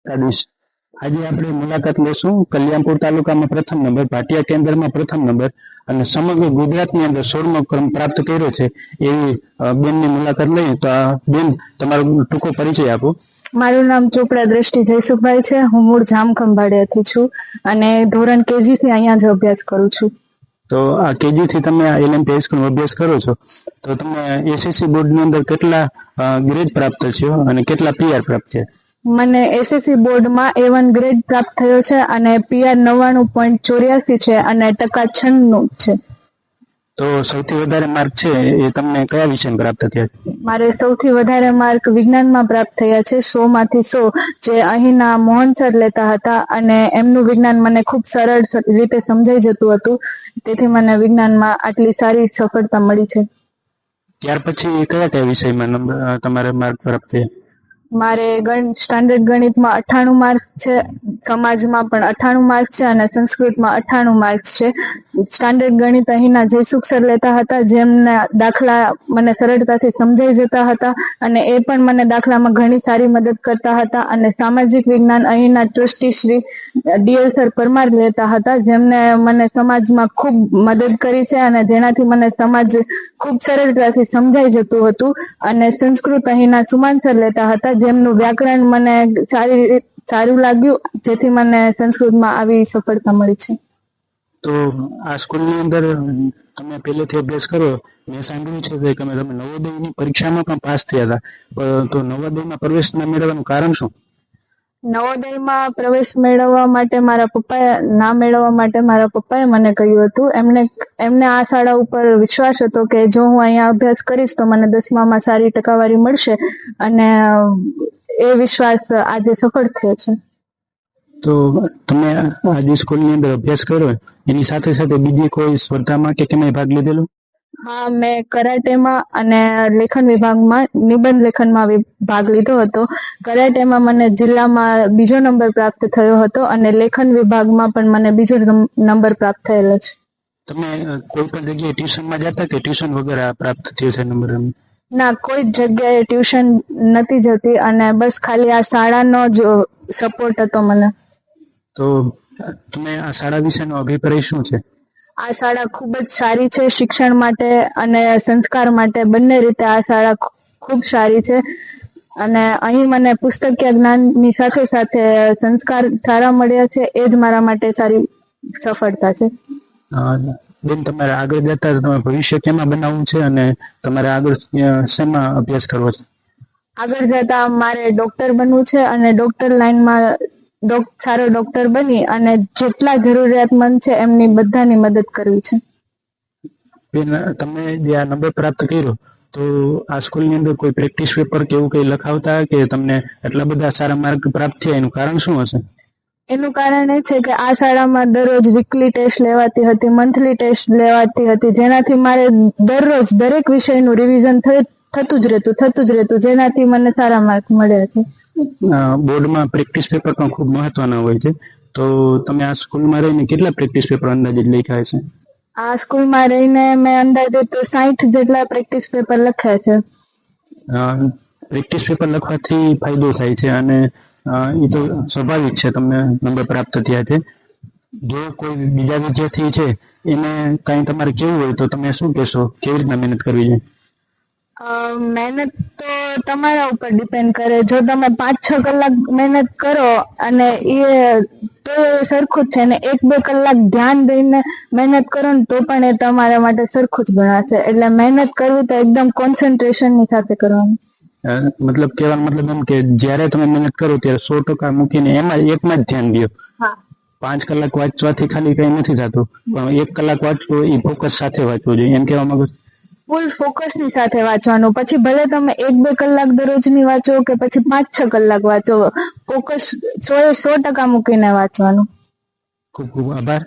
સત્તાધીશ આજે આપણે મુલાકાત લેશું કલ્યાણપુર તાલુકામાં પ્રથમ નંબર, ભાટિયા કેન્દ્રમાં પ્રથમ નંબર અને સમગ્ર ગુજરાતની અંદર 16મો ક્રમ પ્રાપ્ત કર્યો છે એવી બેનની મુલાકાત લઈએ. તો બેન, તમારો ટૂંકો પરિચય આપો. મારું નામ ચોપડા દ્રષ્ટિ જયસુખભાઈ છે. હું મૂળ જામખંભાળિયાથી છું અને ધોરણ કેજી થી અહીંયા જ અભ્યાસ કરું છું. તો આ કેજી થી તમે LMP હાઈસ્કૂલમાં અભ્યાસ કરો છો, તો તમે એસએસસી બોર્ડની અંદર કેટલા ગ્રેડ પ્રાપ્ત થયો અને કેટલા PR પ્રાપ્ત થયા? મને એસએસસી બોર્ડમાં A1 ગ્રેડ પ્રાપ્ત થયો છે અને PR 99.84 છે અને ટકા 96 છે. તો સૌથી વધારે માર્ક છે એ તમને કયા વિષયમાં પ્રાપ્ત થયા છે? મારે સૌથી વધારે માર્ક વિજ્ઞાનમાં પ્રાપ્ત થયા છે, 100 માંથી 100, જે અહીંના મોહન સર લેતા હતા અને એમનું વિજ્ઞાન મને ખૂબ સરળ રીતે સમજાઈ જતું હતું, તેથી મને વિજ્ઞાનમાં આટલી સારી સફળતા મળી છે. ત્યાર પછી કયા કયા વિષયમાં તમારે માર્ક પ્રાપ્ત થયા? મારે સ્ટાન્ડર્ડ ગણિતમાં 98 માર્ક છે, સમાજમાં પણ 98 માર્ક છે અને સંસ્કૃતમાં 98 માર્ક્સ છે. સ્ટાન્ડર્ડ ગણિત અહીંના જયસુખ સર લેતા હતા, જેમના દાખલા મને સરળતાથી સમજાઈ જતા હતા અને એ પણ મને દાખલામાં ઘણી સારી મદદ કરતા હતા. અને સામાજિક વિજ્ઞાન અહીંના trustee Shri DL sir Parmar લેતા હતા, જેમને મને સમાજમાં ખૂબ મદદ કરી છે અને જેનાથી મને સમાજ ખૂબ સરળતાથી સમજાઈ જતું હતું. અને સંસ્કૃત અહીંના સુમાન સર લેતા હતા, જેમનું વ્યાકરણ મને સારું લાગ્યું, જેથી મને સંસ્કૃતમાં આવી સફળતા મળી છે. તો આ સ્કૂલની અંદર તમે પહેલેથી અભ્યાસ કરો, મેં સાંભળ્યું છે કે તમે નવોદયની પરીક્ષામાં પણ પાસ થયા હતા, તો નવોદયમાં પ્રવેશ ન મેળવવાનું કારણ શું? નવોદયમાં પ્રવેશ મેળવવા માટે મારા પપ્પાએ મને કહ્યું હતું. એમને આ શાળા ઉપર વિશ્વાસ હતો કે જો હું અહીંયા અભ્યાસ કરીશ તો મને 10મામાં સારી ટકાવારી મળશે અને એ વિશ્વાસ આજે સફળ થયો છે. તો તમે આજે સ્કૂલની અંદર અભ્યાસ કર્યો, એની સાથે સાથે બીજી કોઈ સ્પર્ધામાં કે કેમાં ભાગ લીધેલો? હા, મેં કરાટેમાં અને લેખન વિભાગમાં નિબંધ લેખનમાં ભાગ લીધો હતો. કરાટેમાં મને જિલ્લામાં 2જો નંબર પ્રાપ્ત થયો હતો અને લેખન વિભાગમાં પણ મને 2જો નંબર પ્રાપ્ત થયેલો છે. તમે કોઈ પણ જગ્યાએ ટ્યુશનમાં જતા કે ટ્યુશન વગર પ્રાપ્ત થયો છે નંબર? ના, કોઈ જ જગ્યાએ ટ્યુશન નથી જતી અને બસ ખાલી આ શાળાનો જ સપોર્ટ હતો મને. તો તમે આ શાળા વિશેનો અભિપ્રાય શું છે? આ શાળા ખૂબ જ સારી છે, શિક્ષણ માટે અને સંસ્કાર માટે બંને રીતે આ શાળા ખૂબ સારી છે અને અહીં મને પુસ્તકીય જ્ઞાનની સાથે સાથે સંસ્કાર સારા મળ્યા છે, એ જ મારા માટે સારી સફળતા છે. બેન, તમારે આગળ જતા તમારે ભવિષ્ય કેમાં બનાવવું છે અને તમારે આગળ શેમાં અભ્યાસ કરવો છે? આગળ જતા મારે ડોક્ટર બનવું છે અને ડોક્ટર લાઈનમાં સારો ડોક્ટર બની અને જેટલા જરૂરિયાતમંદ છે એમની બધાની મદદ કરવી છે. બેન, તમે જે આ નંબર પ્રાપ્ત કર્યો, તો આ સ્કૂલની અંદર કોઈ પ્રેક્ટિસ પેપર કે એવું કઈ લખાવતા કે તમને એટલા બધા સારા માર્ક પ્રાપ્ત થયા, એનું કારણ શું હશે? એનું કારણ એ છે કે આ શાળામાં દરરોજ વીકલી ટેસ્ટ લેવાતી હતી, મંથલી ટેસ્ટ લેવાતી હતી, જેનાથી મારે દરરોજ દરેક વિષયનું રિવિઝન થતું જ રહેતું, જેનાથી મને સારા માર્ક મળ્યા છે. બોર્ડમાં પ્રેક્ટિસ પેપર પણ ખૂબ મહત્વના હોય છે, તો તમે આ સ્કૂલમાં રહીને કેટલા પ્રેક્ટિસ પેપર અંદાજિત લખ્યા છે? આ સ્કૂલમાં રહીને મેં અંદાજિત 60 જેટલા પ્રેક્ટિસ પેપર લખ્યા છે. પ્રેક્ટિસ પેપર લખવાથી ફાયદો થાય છે અને એ તો સ્વાભાવિક છે, તમને નંબર પ્રાપ્ત થયા છે. જો કોઈ બીજા વિદ્યાર્થી છે એને કઈ તમારે કેવું હોય તો તમે શું કહેશો, કેવી રીતના મહેનત કરવી જોઈએ? મહેનત તો તમારા ઉપર ડિપેન્ડ કરે. જો તમે 5-6 કલાક મહેનત કરો અને એ તો સરખું જ છે, ને 1-2 કલાક ધ્યાન દઈને મહેનત કરો ને તો પણ એ તમારા માટે સરખું જ ગણાશે. એટલે મહેનત કરવી તો એકદમ કોન્સન્ટ્રેશનની સાથે કરવાની. મતલબ કહેવાનો મતલબ એમ કે જ્યારે તમે મહેનત કરો ત્યારે 100% મૂકીને એમાં એકમાં જ ધ્યાન દો. 5 કલાક વાંચવાથી ખાલી કઈ નથી થતું, પણ 1 કલાક વાંચવું એ ફોકસ સાથે વાંચવું જોઈએ, એમ કહેવા માંગુ? ફૂલ ફોકસની સાથે વાંચવાનું. પછી ભલે તમે 1-2 કલાક દરરોજની વાંચો કે પછી 5-6 કલાક વાંચો, ફોકસ 100% મૂકીને વાંચવાનું. ખૂબ ખૂબ આભાર.